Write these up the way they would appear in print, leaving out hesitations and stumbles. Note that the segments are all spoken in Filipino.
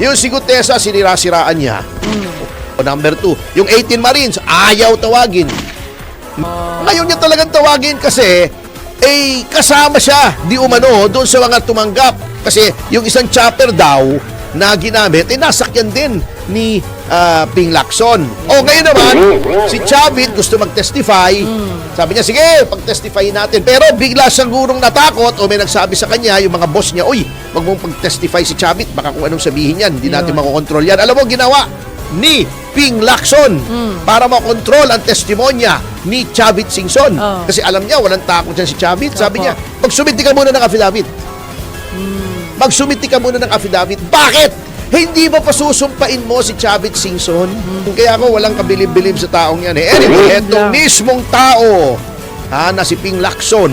Yung si Gutesa, sinira-siraan niya. Number 2, yung 18 Marines, ayaw tawagin. Ayaw niya talagang tawagin kasi kasama siya, di umano, doon sa mga tumanggap. Kasi yung isang chopper daw na ginamit, nasakyan din ni Ping Lacson. Ngayon naman, si Chavit gusto mag-testify. Sabi niya, sige, pag-testify natin. Pero bigla siyang gurong natakot o may nagsabi sa kanya, yung mga boss niya, uy, wag mong pag-testify si Chavit, baka kung anong sabihin yan, hindi natin makokontrol yan. Alam mo, ginawa ni Ping Lacson para makontrol ang testimonya ni Chavit Singson. Kasi alam niya, walang takot yan si Chavit. Sabi niya, magsumiti ka muna ng affidavit. Magsumiti ka muna ng affidavit. Bakit? Hindi ba pasusumpain mo si Chavit Singson? Kaya ako walang kabilib-bilib sa taong yan. Anyway, etong mismong tao na si Ping Lacson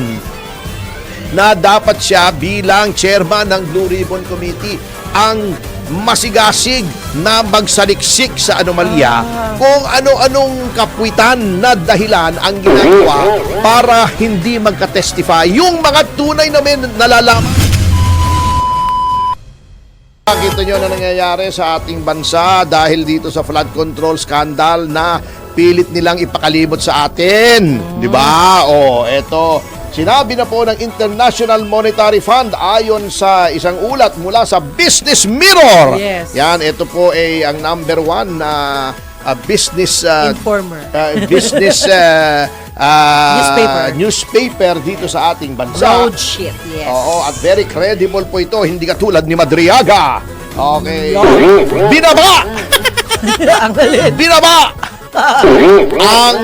na dapat siya bilang chairman ng Blue Ribbon Committee ang masigasig na magsaliksik sa anomalya kung ano-anong kapwitan na dahilan ang ginagawa para hindi magka-testify yung mga tunay na may nalalaman. Kita nyo na nangyayari sa ating bansa dahil dito sa flood control scandal na pilit nilang ipakalimot sa atin. Di ba? Eto. Sinabi na po ng International Monetary Fund ayon sa isang ulat mula sa Business Mirror. Yes. Yan, ito po ay ang number 1 na business informer. Business newspaper dito sa ating bansa. Broadsheet, yes. Oo, at very credible po ito, hindi katulad ni Madriaga. Okay. Binaba! Ang galit. Binaba! ang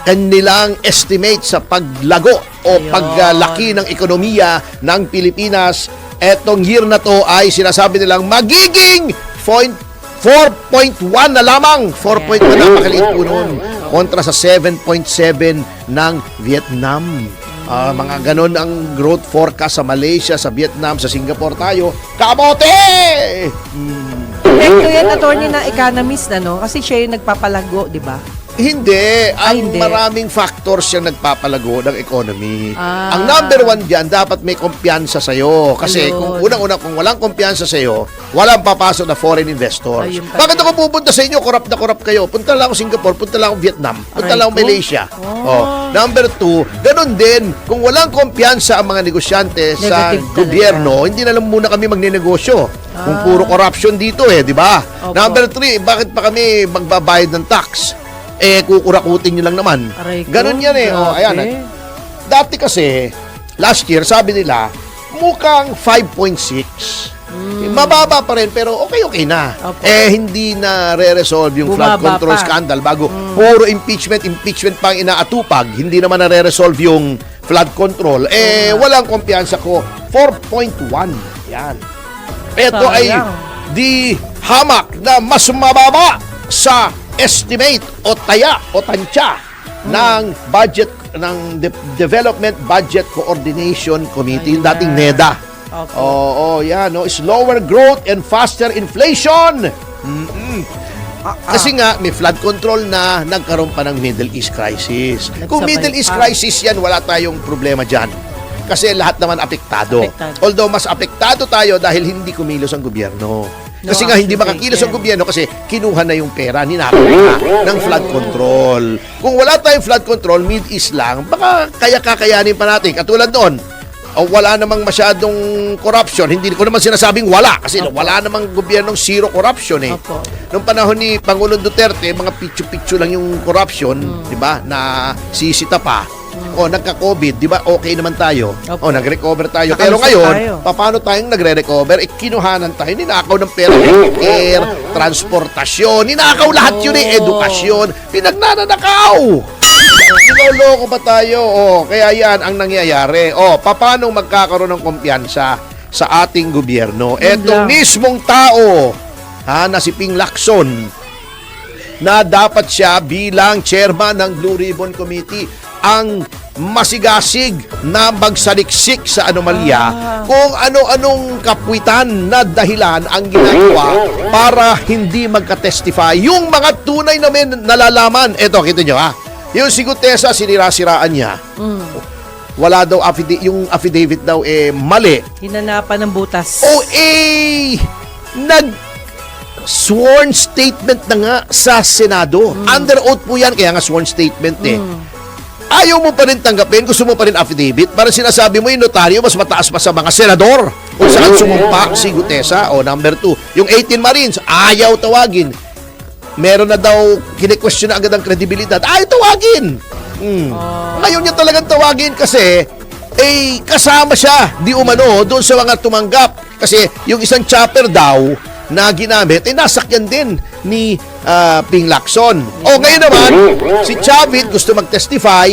kanilang estimate sa paglago o paglaki ng ekonomiya ng Pilipinas. Etong year na to ay sinasabi nilang magiging 4.1 na lamang. 4.1 na napakaliit po noon. Kontra sa 7.7 ng Vietnam. Mga ganon ang growth forecast sa Malaysia, sa Vietnam, sa Singapore tayo. Kamote! Epekto yan, attorney, na economist, kasi siya yung nagpapalago, di ba? Hindi. Ang hindi. maraming factors yung nagpapalago ng economy. Ang Ah. number 1 dyan, dapat may kumpiyansa sa'yo. Kasi kung Ayun. unang-una, kung walang kumpiyansa sa'yo, walang papasok na foreign investors. Ayun pala. Bakit ako pupunta sa inyo? Corrupt na corrupt kayo. Punta lang ako Singapore, punta lang ako Vietnam, punta lang ako Aray ko. Malaysia. Oh. Number 2, ganun din, kung walang kumpiyansa ang mga negosyante sa Negative talaga. gobyerno, hindi na lang muna kami magnenegosyo. Kung puro corruption dito di ba? Opo. Number 3, bakit pa kami magbabayad ng tax? Kukurakutin nyo lang naman. Aray ko, Ganun yan grabe. Ayan. Dati kasi, last year, sabi nila, mukhang 5.6. Mababa pa rin, pero okay na. Opo. Hindi na re-resolve yung flood Bumaba control pa. scandal bago puro impeachment pang inaatupag. Hindi naman na-re-resolve yung flood control. Walang kumpiyansa ko. 4.1. Yan. Ito ay Sayang. di hamak na mas mababa sa estimate o taya o tansya ng budget ng Development Budget Coordination Committee, yung dating NEDA. Opo. Yan, slower growth and faster inflation. Kasi nga, may flood control na, nagkaroon pa ng Middle East crisis. Kung Nagsabay Middle East pa. crisis yan, wala tayong problema dyan. Kasi lahat naman apektado. Apektado. Although mas apektado tayo dahil hindi kumilos ang gobyerno. Kasi nga hindi action makakilos ang taken. gobyerno kasi kinuha na yung pera, ninakaw na ng flood control. Kung wala tayong flood control, Mid-East lang, baka kakayanin pa natin. Katulad doon, wala namang masyadong corruption. Hindi ko naman sinasabing wala kasi wala namang gobyernong zero corruption Opo. Nung panahon ni Pangulong Duterte, mga pitsu-pitsu lang yung corruption, di ba, na sisita pa. Nagka-COVID, di ba, okay naman tayo. Opo. Nag-recover tayo. Pero Nakalusot ngayon, tayo. paano tayong nagre-recover? Kinuhanan tayo, ninakaw ng pera, healthcare, transportasyon, ninakaw lahat yun edukasyon, pinagnanakaw. Niloloko ba tayo? Kaya yan ang nangyayari. Paano magkakaroon ng kumpiyansa sa ating gobyerno? Etong lang. mismong tao na si Ping Lacson na dapat siya bilang chairman ng Blue Ribbon Committee ang masigasig na magsaliksik sa anomalya kung ano-anong kapwitan na dahilan ang ginagawa para hindi magka-testify yung mga tunay na may nalalaman. Eto, kita nyo yung si Gutesa, sinira-siraan niya. Wala daw yung affidavit daw mali. Hinanapan ng butas. sworn statement na nga sa Senado. Under oath po yan, kaya nga sworn statement eh. Ayaw mo pa rin tanggapin, gusto mo pa rin affidavit, para sinasabi mo yung notaryo mas mataas pa sa mga senador kung saan sumumpa si Gutesa. O number 2, yung 18 Marines, ayaw tawagin. Meron na daw, kine-question na agad ang kredibilidad. Ayaw tawagin! Ngayon niya talagang tawagin kasi kasama siya, di umano, doon sa mga tumanggap. Kasi yung isang chopper daw na ginamit, nasakyan din ni Ping Lacson. Ngayon naman, si Chavit gusto mag-testify.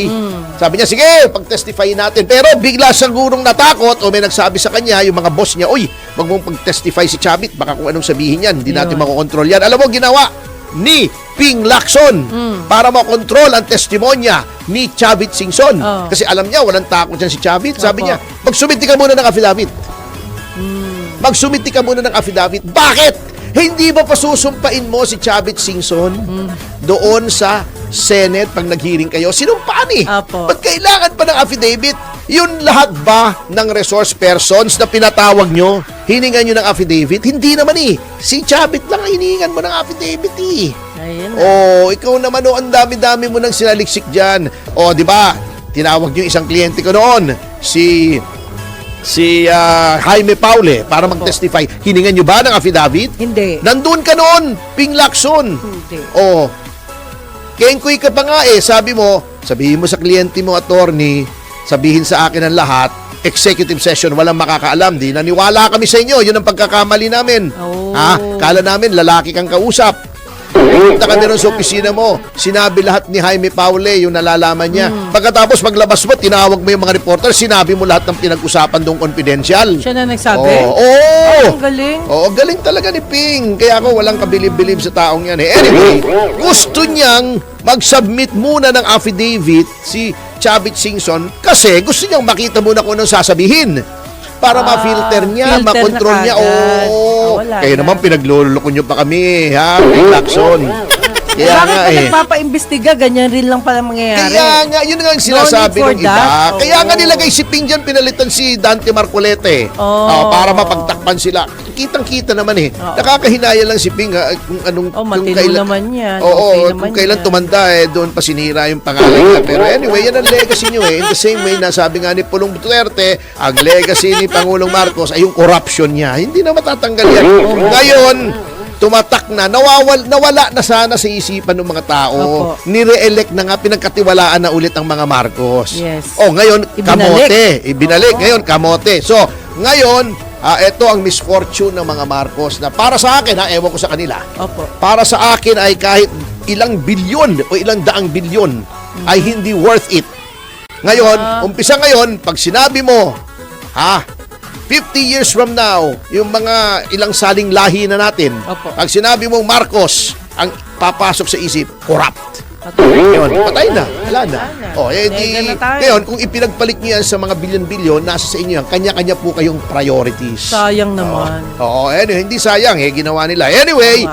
Sabi niya, sige, pag-testify natin. Pero bigla sigurong natakot o may nagsabi sa kanya, yung mga boss niya, uy, wag mong pag-testify si Chavit, baka kung anong sabihin yan, hindi natin makokontrol yan. Alam mo, ginawa ni Ping Lacson para makontrol ang testimonya ni Chavit Singson. Kasi alam niya, walang takot dyan si Chavit. Sabi niya, magsumiti ka muna ng affidavit. Magsumiti ka muna ng affidavit. Bakit? Hindi ba pasusumpain mo si Chavit Singson doon sa Senate pag nag-hearing kayo? Sinumpaan eh. Ba't kailangan pa ng affidavit? Yun lahat ba ng resource persons na pinatawag nyo, hiningan nyo ng affidavit? Hindi naman eh. Si Chavit lang ang hiningan mo ng affidavit eh. Ayun. Ikaw naman ang dami-dami mo nang sinaliksik dyan. Di ba? Tinawag nyo isang kliyente ko noon, si Jaime Paule para mag-testify. Hiningan nyo ba ng affidavit? Hindi. Nandun ka noon, Ping Lacson. Hindi. Kengkoy ka pa nga sabihin mo sa kliyente mo, attorney, sabihin sa akin ang lahat, executive session, walang makakaalam. Di naniwala kami sa inyo, yun ang pagkakamali namin. Kala namin, lalaki kang kausap. Punta kami rin sa opisina mo, sinabi lahat ni Jaime Paule yung nalalaman niya. Pagkatapos maglabas mo, tinawag mo yung mga reporter, sinabi mo lahat ng pinag-usapan doon confidential. Siya na nagsabi? Ang galing. Galing talaga ni Ping. Kaya ako walang kabilib-bilib sa taong yan eh. Anyway, gusto niyang mag-submit muna ng affidavit si Chavit Singson kasi gusto niyang makita muna kung anong sasabihin. Para ma-filter niya, makontrol niya. Kaya naman pinagluloko niyo pa kami, ha? Ping Lacson. Kaya nga nagpapaimbestiga, ganyan rin lang pala mangyayari. Kaya nga, yun nga ang sinasabi ng iba. Kaya nga nilagay si Ping dyan, pinalitan si Dante Marcolete. Para mapagtakpan sila. Kitang-kita naman eh. Nakakahinaya lang si Ping kung anong... matino naman yan. Kung kailan tumanda doon pa sinira yung pangalan niya. Pero anyway, yan ang legacy niyo eh. In the same way, nasabi nga ni Pulong Duterte, ang legacy ni Pangulong Marcos ay yung corruption niya. Hindi na matatanggal yan. Ngayon, tumatak na, nawala na sana sa isipan ng mga tao. Nire-elect na nga, pinagkatiwalaan na ulit ang mga Marcos. Yes. Ngayon, kamote. Ibinalik. Ngayon, kamote. So, ngayon, ito ang misfortune ng mga Marcos na para sa akin, ewan ko sa kanila, para sa akin ay kahit ilang bilyon o ilang daang bilyon ay hindi worth it. Ngayon, umpisa ngayon, pag sinabi mo, 50 years from now, yung mga ilang saling lahi na natin, pag sinabi mong Marcos, ang papasok sa isip, corrupt. Ngayon, patay na. Wala na. Ngayon, kung ipinagpalit niyo yan sa mga bilyon-bilyon, nasa sa inyo yan, kanya-kanya po kayong priorities. Sayang naman. Anyway, hindi sayang. Ginawa nila. Anyway,